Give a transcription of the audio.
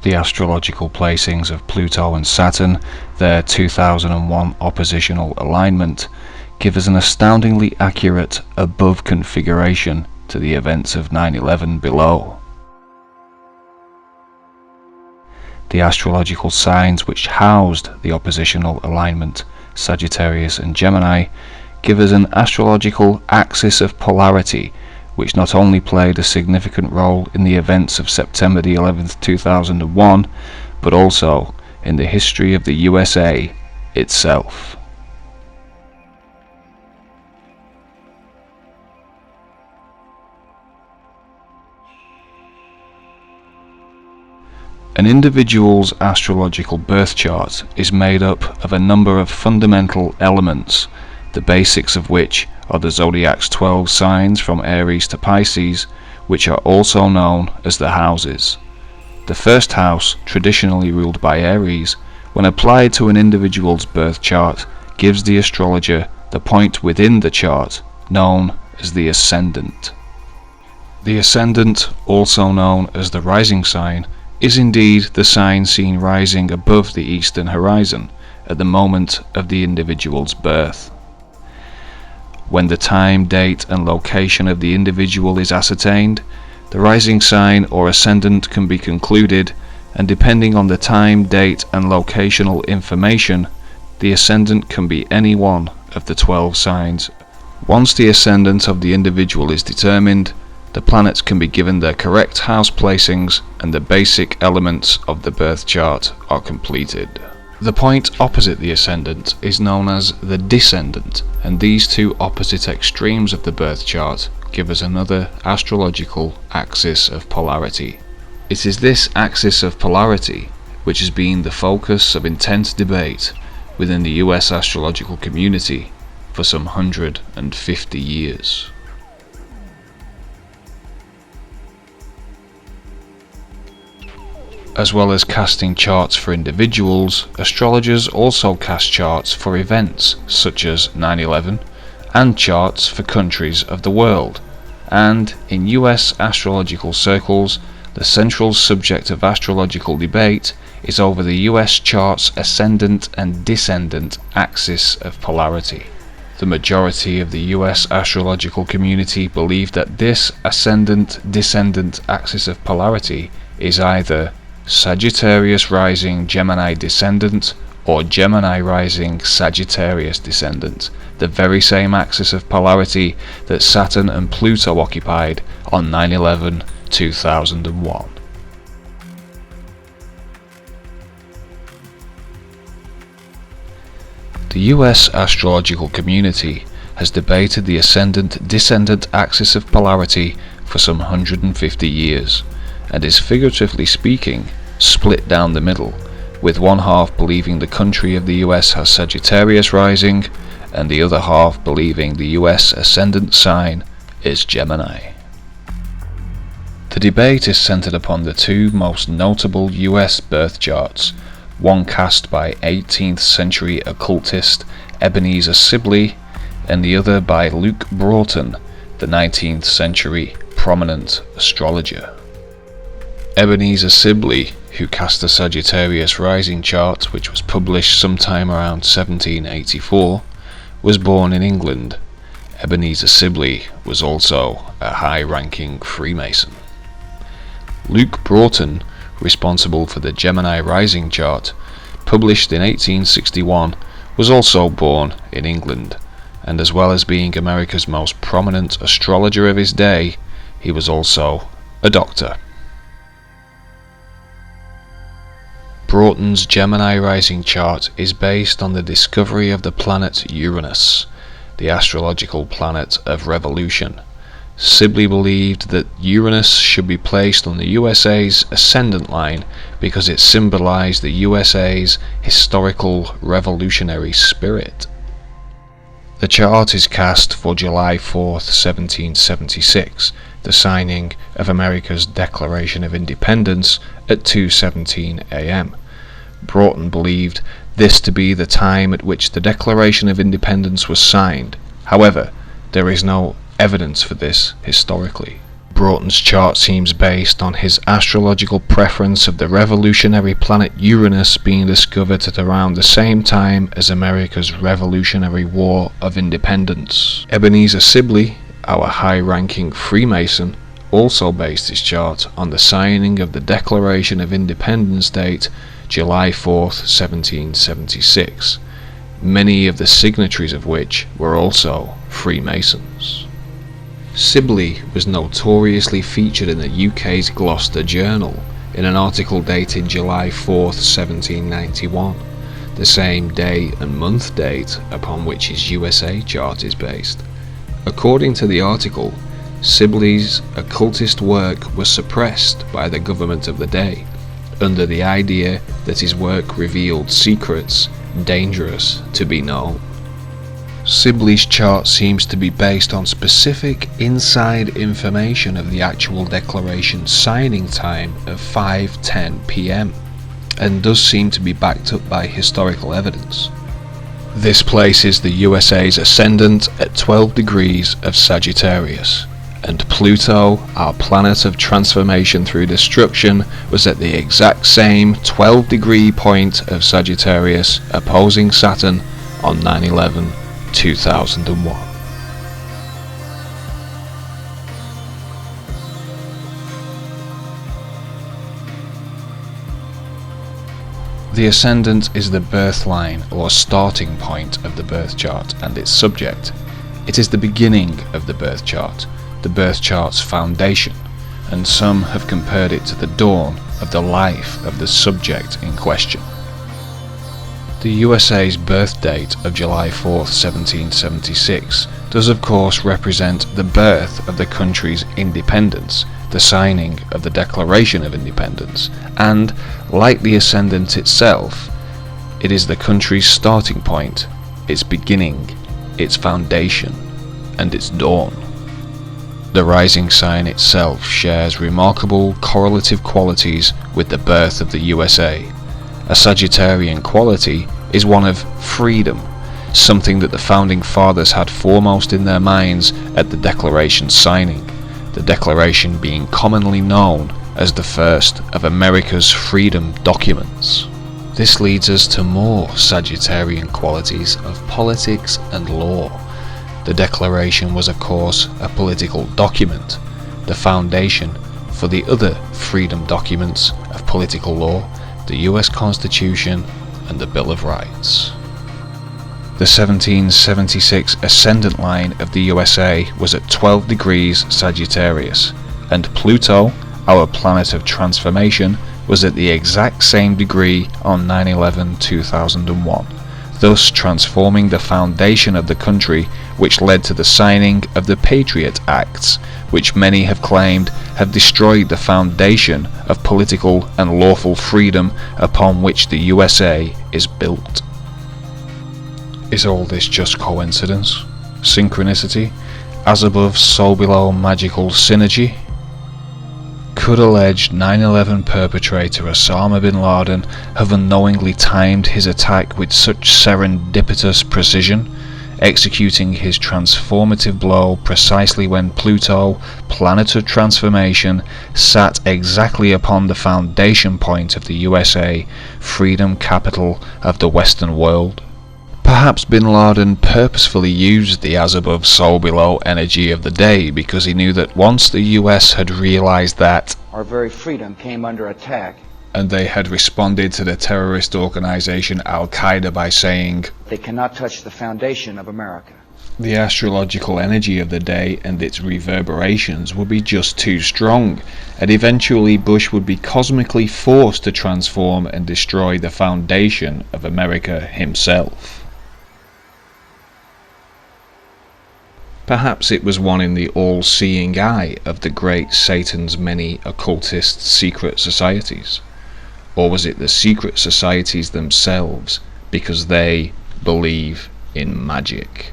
The astrological placings of Pluto and Saturn, their 2001 oppositional alignment, give us an astoundingly accurate above configuration to the events of 9/11 below. The astrological signs which housed the oppositional alignment, Sagittarius and Gemini, give us an astrological axis of polarity which not only played a significant role in the events of September the 11th, 2001, but also in the history of the USA itself. An individual's astrological birth chart is made up of a number of fundamental elements, the basics of which are the zodiac's 12 signs from Aries to Pisces, which are also known as the houses. The first house, traditionally ruled by Aries, when applied to an individual's birth chart, gives the astrologer the point within the chart known as the ascendant. The ascendant, also known as the rising sign, is indeed the sign seen rising above the eastern horizon at the moment of the individual's birth. When the time, date and location of the individual is ascertained, the rising sign or ascendant can be concluded, and depending on the time, date and locational information, the ascendant can be any one of the 12 signs. Once the ascendant of the individual is determined, the planets can be given their correct house placings and the basic elements of the birth chart are completed. The point opposite the ascendant is known as the descendant, and these two opposite extremes of the birth chart give us another astrological axis of polarity. It is this axis of polarity which has been the focus of intense debate within the US astrological community for some 150 years. As well as casting charts for individuals, astrologers also cast charts for events such as 9/11 and charts for countries of the world. And in US astrological circles, the central subject of astrological debate is over the US chart's ascendant and descendant axis of polarity. The majority of the US astrological community believe that this ascendant-descendant axis of polarity is either Sagittarius rising Gemini descendant or Gemini rising Sagittarius descendant, the very same axis of polarity that Saturn and Pluto occupied on 9/11, 2001. The US astrological community has debated the ascendant-descendant axis of polarity for some 150 years, and is, figuratively speaking, split down the middle, with one half believing the country of the US has Sagittarius rising, and the other half believing the US ascendant sign is Gemini. The debate is centered upon the two most notable US birth charts, one cast by 18th century occultist Ebenezer Sibley, and the other by Luke Broughton, the 19th century prominent astrologer. Ebenezer Sibley, who cast a Sagittarius rising chart which was published sometime around 1784, was born in England. Ebenezer Sibley was also a high-ranking Freemason. Luke Broughton, responsible for the Gemini rising chart, published in 1861, was also born in England, and as well as being America's most prominent astrologer of his day, he was also a doctor. Broughton's Gemini rising chart is based on the discovery of the planet Uranus, the astrological planet of revolution. Sibley believed that Uranus should be placed on the USA's ascendant line because it symbolized the USA's historical revolutionary spirit. The chart is cast for July 4th, 1776, the signing of America's Declaration of Independence at 2:17 a.m. Broughton believed this to be the time at which the Declaration of Independence was signed. However, there is no evidence for this historically. Broughton's chart seems based on his astrological preference of the revolutionary planet Uranus being discovered at around the same time as America's Revolutionary War of Independence. Ebenezer Sibley, our high-ranking Freemason, also based his chart on the signing of the Declaration of Independence date July 4th, 1776, many of the signatories of which were also Freemasons. Sibley was notoriously featured in the UK's Gloucester Journal in an article dated July 4th, 1791, the same day and month date upon which his USA chart is based. According to the article, Sibley's occultist work was suppressed by the government of the day, under the idea that his work revealed secrets dangerous to be known. Sibley's chart seems to be based on specific inside information of the actual declaration signing time of 5:10 p.m. and does seem to be backed up by historical evidence. This places the USA's ascendant at 12 degrees of Sagittarius, and Pluto, our planet of transformation through destruction, was at the exact same 12-degree point of Sagittarius, opposing Saturn on 9/11/2001. The ascendant is the birth line or starting point of the birth chart and its subject. It is the beginning of the birth chart, the birth chart's foundation, and some have compared it to the dawn of the life of the subject in question. The USA's birth date of July 4th, 1776 does of course represent the birth of the country's independence, the signing of the Declaration of Independence, and, like the ascendant itself, it is the country's starting point, its beginning, its foundation, and its dawn. The rising sign itself shares remarkable correlative qualities with the birth of the USA. A Sagittarian quality is one of freedom, something that the founding fathers had foremost in their minds at the Declaration's signing, the Declaration being commonly known as the first of America's freedom documents. This leads us to more Sagittarian qualities of politics and law. The Declaration was of course a political document, the foundation for the other freedom documents of political law, the US Constitution and the Bill of Rights. The 1776 ascendant line of the USA was at 12 degrees Sagittarius, and Pluto, our planet of transformation, was at the exact same degree on 9/11/2001, thus transforming the foundation of the country, which led to the signing of the Patriot Acts, which many have claimed have destroyed the foundation of political and lawful freedom upon which the USA is built. Is all this just coincidence? Synchronicity? As above, so below magical synergy? Could alleged 9/11 perpetrator Osama bin Laden have unknowingly timed his attack with such serendipitous precision, executing his transformative blow precisely when Pluto, planet of transformation, sat exactly upon the foundation point of the USA, freedom capital of the Western world? Perhaps bin Laden purposefully used the as above so below energy of the day because he knew that once the US had realized that our very freedom came under attack, and they had responded to the terrorist organization Al-Qaeda by saying, they cannot touch the foundation of America. The astrological energy of the day and its reverberations would be just too strong, and eventually Bush would be cosmically forced to transform and destroy the foundation of America himself. Perhaps it was one in the all-seeing eye of the great Satan's many occultist secret societies. Or was it the secret societies themselves, because they believe in magic?